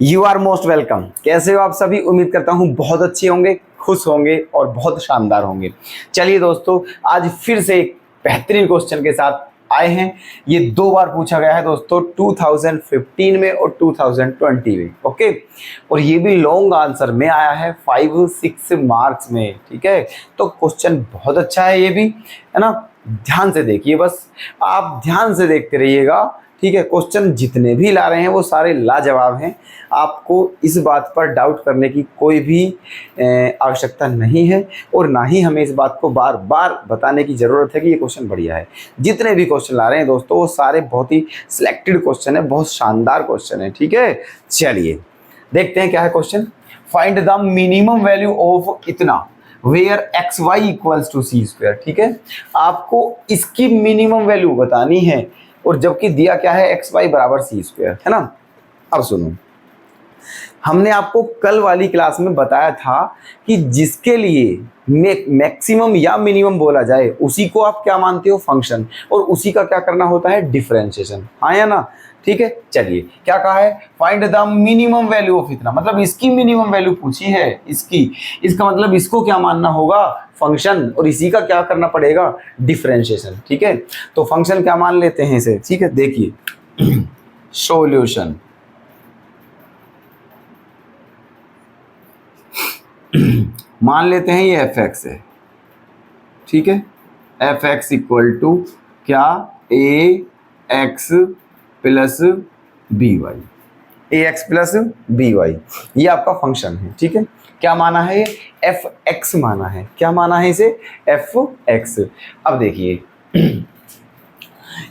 You are most welcome. कैसे हो आप सभी? उम्मीद करता हूँ बहुत अच्छे होंगे, खुश होंगे और बहुत शानदार होंगे। चलिए दोस्तों, आज फिर से एक बेहतरीन क्वेश्चन के साथ आए हैं। ये 2 बार पूछा गया है दोस्तों, 2015 में और 2020 में। ओके, और ये भी लॉन्ग आंसर में आया है 5-6 मार्क्स में। ठीक है, तो क्वेश्चन बहुत अच्छा है, ये भी है ना। ध्यान से देखिए, बस आप ध्यान से देखते रहिएगा। ठीक है, क्वेश्चन जितने भी ला रहे हैं वो सारे लाजवाब हैं। आपको इस बात पर डाउट करने की कोई भी आवश्यकता नहीं है, और ना ही हमें इस बात को बार बार बताने की ज़रूरत है कि ये क्वेश्चन बढ़िया है। जितने भी क्वेश्चन ला रहे हैं दोस्तों, वो सारे बहुत ही सिलेक्टेड क्वेश्चन है, बहुत शानदार क्वेश्चन है। ठीक है, चलिए देखते हैं क्या है question. Find the minimum value of इतना where x y equals to c square. ठीक है, आपको इसकी मिनिमम वैल्यू बतानी है, और जबकि दिया क्या है, एक्स वाई बराबर सी स्क्वायर, है ना। अब सुनो, हमने आपको कल वाली क्लास में बताया था कि जिसके लिए मैक्सिमम या मिनिमम बोला जाए उसी को आप क्या मानते हो, फंक्शन, और उसी का क्या करना होता है, डिफरेंशिएशन। हाँ या ना? ठीक है, चलिए क्या कहा है, find the minimum value of इतना, मतलब इसकी मिनिमम वैल्यू पूछी है इसकी। इसका मतलब इसको क्या मानना होगा, फंक्शन, और इसी का क्या करना पड़ेगा, डिफरेंशिएशन। ठीक है, तो फंक्शन क्या मान लेते हैं इसे। ठीक है, देखिए सॉल्यूशन। मान लेते हैं ये एफ एक्स है। ठीक है, एफ एक्स इक्वल टू क्या, ए एक्स प्लस बी वाई, ए एक्स प्लस बी वाई, ये आपका फंक्शन है। ठीक है, क्या माना है, ये एफ एक्स माना है। क्या माना है इसे, एफ एक्स। अब देखिए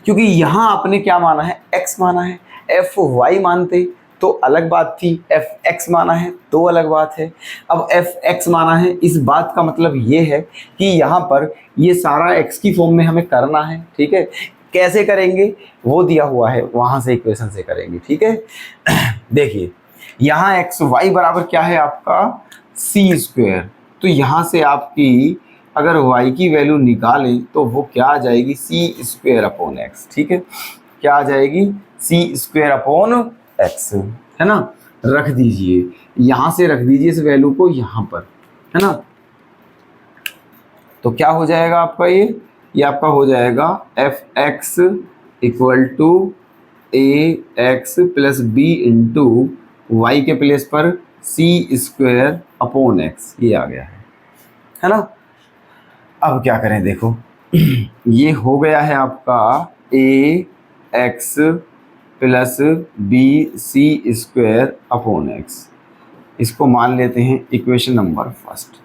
क्योंकि यहां आपने क्या माना है, एक्स माना है, एफ वाई मानते तो अलग बात थी, एफ एक्स माना है तो अलग बात है। अब एफ एक्स माना है, इस बात का मतलब ये है कि यहाँ पर ये सारा एक्स की फॉर्म में हमें करना है। ठीक है, कैसे करेंगे वो दिया हुआ है, वहाँ से इक्वेशन से करेंगे। ठीक है, देखिए यहाँ एक्स वाई बराबर क्या है आपका, सी स्क्वायर। तो यहाँ से आपकी अगर y की वैल्यू निकालें तो वो क्या आ जाएगी, सी स्क्वायर अपॉन एक्स। ठीक है, क्या आ जाएगी, सी स्क्वायर अपॉन एक्स, है ना। रख दीजिए, यहां से रख दीजिए इस वैल्यू को यहाँ पर, है ना। तो क्या हो जाएगा आपका, ये आपका हो जाएगा f x equal to a x plus b into y के प्लेस पर सी स्क्वायर अपॉन एक्स, ये आ गया है ना। अब क्या करें, देखो ये हो गया है आपका a x plus b c square upon x. इसको मान लेते हैं इक्वेशन नंबर फर्स्ट,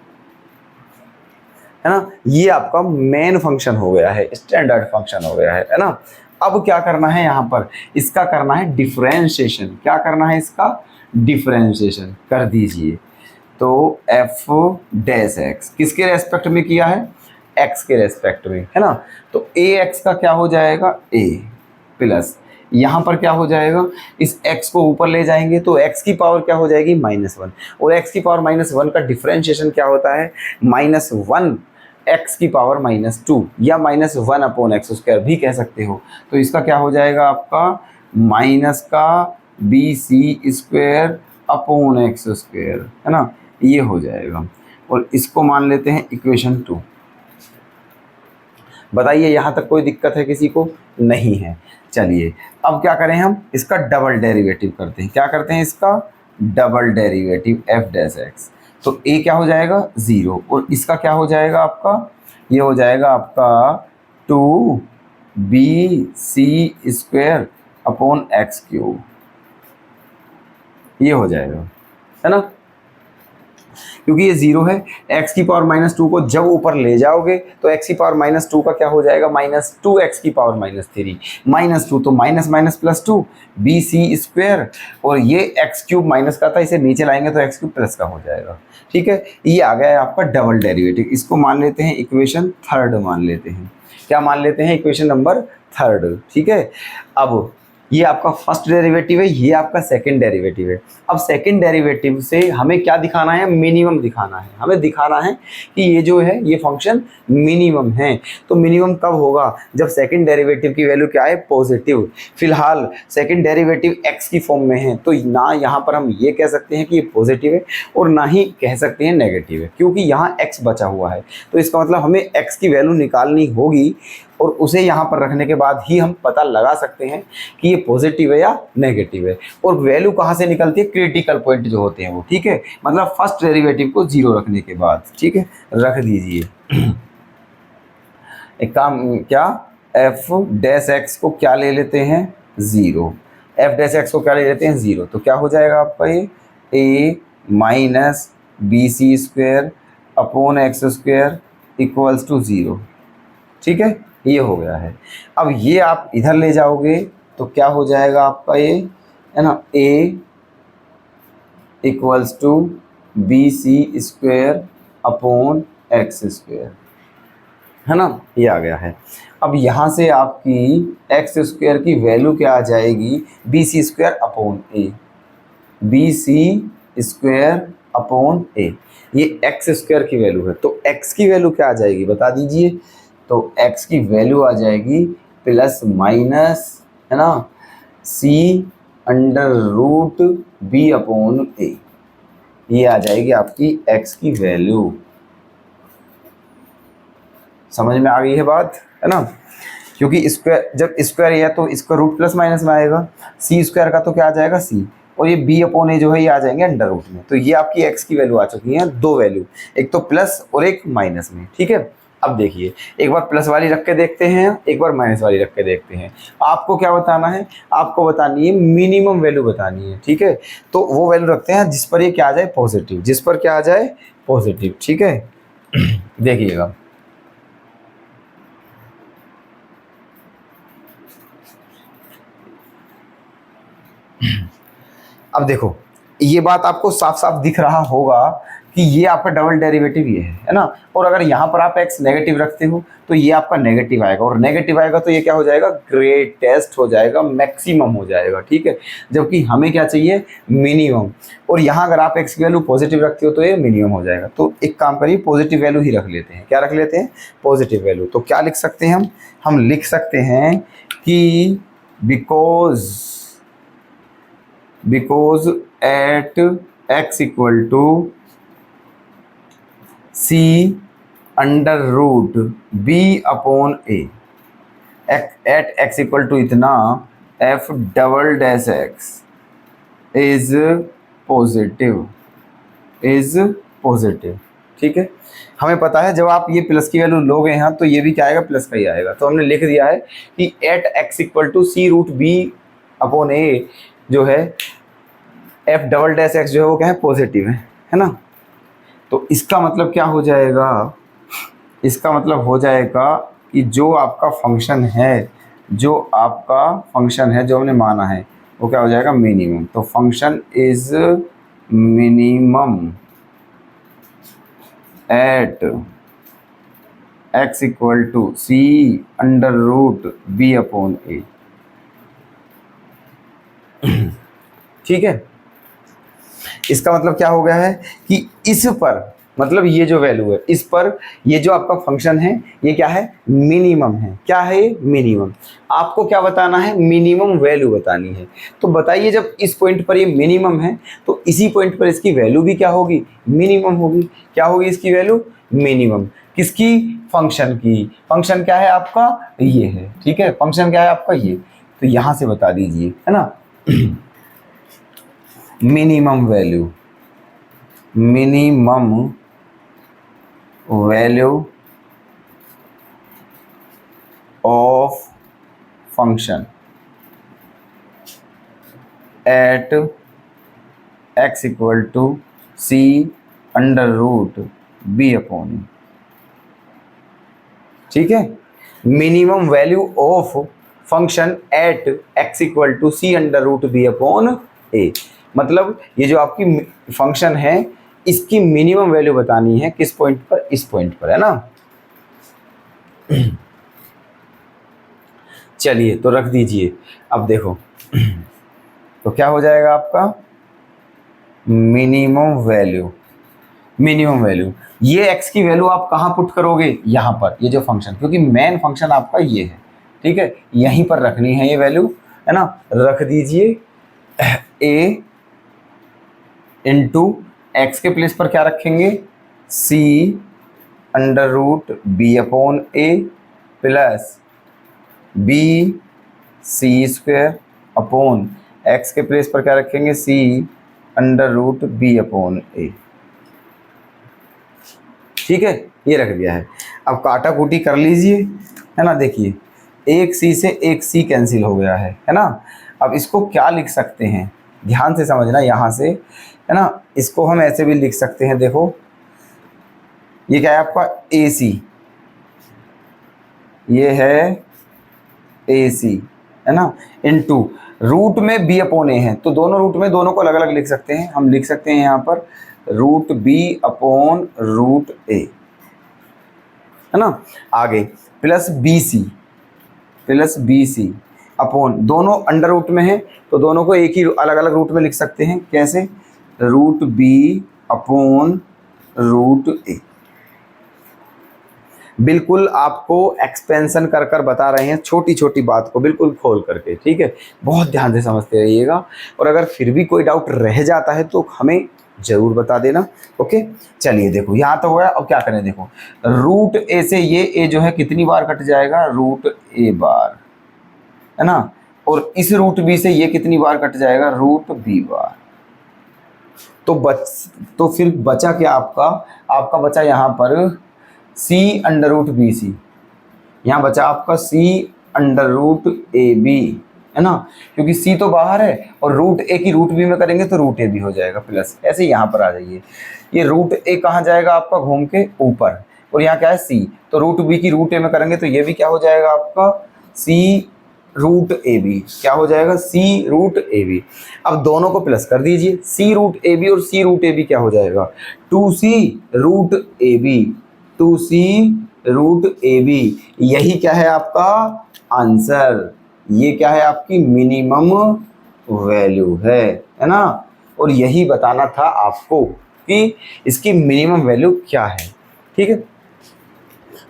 है ना। ये आपका मेन फंक्शन हो गया है, स्टैंडर्ड फंक्शन हो गया है ना। अब क्या करना है, यहाँ पर इसका करना है डिफरेंशिएशन। क्या करना है, इसका डिफरेंशिएशन कर दीजिए। तो एफ डैश एक्स किसके रेस्पेक्ट में किया है, एक्स के रेस्पेक्ट में, है ना। तो ए एक्स का क्या हो जाएगा, ए प्लस यहाँ पर क्या हो जाएगा, इस x को ऊपर ले जाएंगे तो x की पावर क्या हो जाएगी, -1, और x की पावर -1 का डिफरेंशिएशन क्या होता है, -1 x की पावर -2 या -1 अपॉन एक्स स्क्वायर भी कह सकते हो। तो इसका क्या हो जाएगा आपका, माइनस का b c square upon x square, है ना, ये हो जाएगा। और इसको मान लेते हैं इक्वेशन 2। बताइए यहाँ तक कोई दिक्कत है किसी को? नहीं है। चलिए अब क्या करें, हम इसका डबल डेरिवेटिव करते हैं। क्या करते हैं, इसका double derivative F dash x. तो ए क्या हो जाएगा, 0, और इसका क्या हो जाएगा आपका, ये हो जाएगा आपका 2bc square upon x cube, ये हो जाएगा, है ना। क्योंकि ये 0 है, x की पावर -2 को जब ऊपर ले जाओगे तो x की पावर -2 का क्या हो जाएगा, -2x की पावर -3, -2 तो minus minus plus 2 b c square, और ये x क्यूब माइनस का था, इसे नीचे लाएंगे तो x क्यूब प्लस का हो जाएगा। ठीक है, ये आ गया है आपका डबल डेरिवेटिव। इसको मान लेते हैं इक्वेशन 3 मान लेते हैं। क्या मान लेते हैं, इक्वेशन नंबर 3। ठीक है, अब ये आपका फर्स्ट डेरिवेटिव है, ये आपका सेकंड डेरिवेटिव है। अब सेकंड डेरिवेटिव से हमें क्या दिखाना है, मिनिमम दिखाना है। हमें दिखाना है कि ये जो है ये फंक्शन मिनिमम है। तो मिनिमम कब होगा, जब सेकंड डेरिवेटिव की वैल्यू क्या है, पॉजिटिव। फिलहाल सेकंड डेरिवेटिव x की फॉर्म में है, तो ना यहाँ पर हम ये कह सकते हैं कि ये पॉजिटिव है और ना ही कह सकते हैं नेगेटिव है, क्योंकि यहाँ x बचा हुआ है। तो इसका मतलब हमें x की वैल्यू निकालनी होगी और उसे यहाँ पर रखने के बाद ही हम पता लगा सकते हैं कि ये पॉजिटिव है या नेगेटिव है। और वैल्यू कहाँ से निकलती है, क्रिटिकल पॉइंट जो होते हैं वो, ठीक है, मतलब फर्स्ट डेरिवेटिव को 0 रखने के बाद, ठीक है, रख दीजिए। एक काम क्या, एफ डैश एक्स को क्या ले लेते हैं, 0। एफ डैश एक्स को क्या ले लेते हैं, 0। तो क्या हो जाएगा आपका ये a minus b c square upon x square equals to 0, ठीक है, ये हो गया है। अब ये आप इधर ले जाओगे तो क्या हो जाएगा आपका ये, है ना, a equals to b c square upon x square, है ना, ये आ गया है। अब यहाँ से आपकी एक्स स्क्वायर की वैल्यू क्या आ जाएगी, B c square upon A, B c square upon a, ये एक्स स्क्वायर की वैल्यू है। तो एक्स की वैल्यू क्या आ जाएगी बता दीजिए, तो x की वैल्यू आ जाएगी प्लस माइनस, है ना, c under root b upon a, ये आ जाएगी आपकी x की वैल्यू। समझ में आ गई है बात, है ना, क्योंकि स्क्वायर, जब स्क्वायर है तो इसका रूट प्लस माइनस में आएगा, c स्क्वायर का तो क्या आ जाएगा c, और ये b अपॉन ए जो है ये आ जाएंगे अंडर रूट में। तो ये आपकी x की वैल्यू आ चुकी है, दो वैल्यू, एक तो प्लस और एक माइनस में, ठीक है। अब देखिए, एक बार प्लस वाली रख के देखते हैं, एक बार माइनस वाली रख के देखते हैं। आपको क्या बताना है, आपको बतानी है मिनिमम वैल्यू बतानी है, ठीक है। तो वो वैल्यू रखते हैं जिस पर ये क्या आ जाए, पॉजिटिव, जिस पर क्या आ जाए, पॉजिटिव, ठीक है। देखिएगा, अब देखो, ये बात आपको साफ साफ दिख रहा होगा कि ये आपका डबल डेरिवेटिव ये है ना, और अगर यहाँ पर आप x नेगेटिव रखते हो तो ये आपका नेगेटिव आएगा, और नेगेटिव आएगा तो ये क्या हो जाएगा, ग्रेटेस्ट हो जाएगा, मैक्सिमम हो जाएगा, ठीक है। जबकि हमें क्या चाहिए, मिनिमम, और यहाँ अगर आप x की वैल्यू पॉजिटिव रखते हो तो ये मिनिमम हो जाएगा। तो एक काम करिए, पॉजिटिव वैल्यू ही रख लेते हैं। क्या रख लेते हैं, पॉजिटिव वैल्यू। तो क्या लिख सकते हैं हम लिख सकते हैं कि because at x equal to c under root b upon a, at x equal to इतना f double dash x is positive, ठीक है। हमें पता है जब आप ये प्लस की वैल्यू लोगे यहाँ तो ये भी क्या आएगा, प्लस का ही आएगा। तो हमने लिख दिया है कि at x equal to c root b upon a जो है f डबल डैश x जो है वो क्या है, पॉजिटिव है ना। तो इसका मतलब क्या हो जाएगा, इसका मतलब हो जाएगा कि जो आपका फंक्शन है, जो हमने माना है वो क्या हो जाएगा, मिनिमम। तो function is minimum at x equal to c under root b upon a, ठीक है। इसका मतलब क्या हो गया है कि इस पर, मतलब ये जो वैल्यू है इस पर, ये जो आपका फंक्शन है ये क्या है, मिनिमम है। क्या है ये, मिनिमम। आपको क्या बताना है, मिनिमम वैल्यू बतानी है। तो बताइए, जब इस पॉइंट पर ये मिनिमम है तो इसी पॉइंट पर इसकी वैल्यू भी क्या होगी, मिनिमम होगी। क्या होगी इसकी वैल्यू, मिनिमम। किसकी, फंक्शन की। फंक्शन क्या है आपका, ये है, ठीक है, फंक्शन क्या है आपका ये। तो यहां से बता दीजिए, है ना, minimum value of function at x equal to c under root b upon a, ठीक है। Minimum value of function at x equal to c under root b upon a, मतलब ये जो आपकी फंक्शन है इसकी मिनिमम वैल्यू बतानी है किस पॉइंट पर, इस पॉइंट पर, है ना। चलिए तो रख दीजिए। अब देखो, तो क्या हो जाएगा आपका मिनिमम वैल्यू। मिनिमम वैल्यू ये x की वैल्यू आप कहाँ पुट करोगे, यहाँ पर, ये जो फंक्शन, क्योंकि मेन फंक्शन आपका ये है, ठीक है, यहीं पर रखनी है ये वैल्यू, है ना। रख दीजिए a इंटू एक्स के प्लेस पर क्या रखेंगे, c under root b upon a plus b c square upon x के प्लेस पर क्या रखेंगे, c under root b upon a. ठीक है, ये रख दिया है। अब काटा कूटी कर लीजिए, है ना। देखिए एक सी से एक सी कैंसिल हो गया है ना। अब इसको क्या लिख सकते हैं, ध्यान से समझना यहाँ से, है ना। इसको हम ऐसे भी लिख सकते हैं, देखो ये क्या है आपका ए सी, ये है ए सी, है ना, इनटू रूट में बी अपॉन ए है, तो दोनों रूट में दोनों को अलग अलग लिख सकते हैं। हम लिख सकते हैं यहाँ पर रूट बी अपॉन रूट ए, है ना। आगे प्लस बी सी अपॉन, दोनों अंडर रूट में है तो दोनों को एक ही अलग अलग रूट में लिख सकते हैं। कैसे, रूट बी अपॉन रूट ए। बिल्कुल आपको एक्सपेंशन कर कर बता रहे हैं, छोटी छोटी बात को बिल्कुल खोल करके, ठीक है। बहुत ध्यान से समझते रहिएगा, और अगर फिर भी कोई डाउट रह जाता है तो हमें जरूर बता देना। ओके, चलिए देखो यहाँ तो हुआ। अब क्या करें, देखो रूट ए से ये ए जो है कितनी बार कट जाएगा, रूट ए बार, है ना। और इस रूट बी से ये कितनी बार कट जाएगा, रूट बी बार। तो फिर बचा क्या आपका बचा यहाँ पर c under root b c, यहाँ बचा आपका c under root a b, है ना, क्योंकि c तो बाहर है और रूट ए की रूट बी में करेंगे तो रूट ए बी हो जाएगा प्लस। ऐसे यहाँ पर आ जाइए, ये रूट ए कहाँ जाएगा आपका, घूम के ऊपर, और यहाँ क्या है c, तो रूट बी की रूट ए में करेंगे तो ये भी क्या हो जाएगा आपका c रूट ए बी, क्या हो जाएगा c रूट ए बी। अब दोनों को प्लस कर दीजिए, c रूट ए बी और c रूट ए बी क्या हो जाएगा, 2c root a b, 2c root a b. यही क्या है आपका आंसर, ये क्या है आपकी मिनिमम वैल्यू है ना। और यही बताना था आपको कि इसकी मिनिमम वैल्यू क्या है, ठीक है।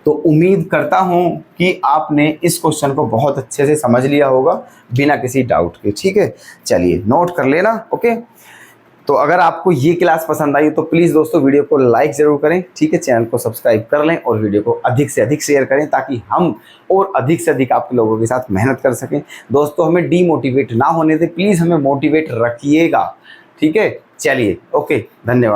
तो उम्मीद करता हूं कि आपने इस क्वेश्चन को बहुत अच्छे से समझ लिया होगा बिना किसी डाउट के, ठीक है। चलिए नोट कर लेना, ओके। तो अगर आपको ये क्लास पसंद आई तो प्लीज़ दोस्तों वीडियो को लाइक ज़रूर करें, ठीक है। चैनल को सब्सक्राइब कर लें और वीडियो को अधिक से अधिक शेयर करें ताकि हम और अधिक से अधिक आप लोगों के साथ मेहनत कर सकें। दोस्तों हमें डीमोटिवेट ना होने दें, प्लीज़ हमें मोटिवेट रखिएगा, ठीक है। चलिए ओके, धन्यवाद।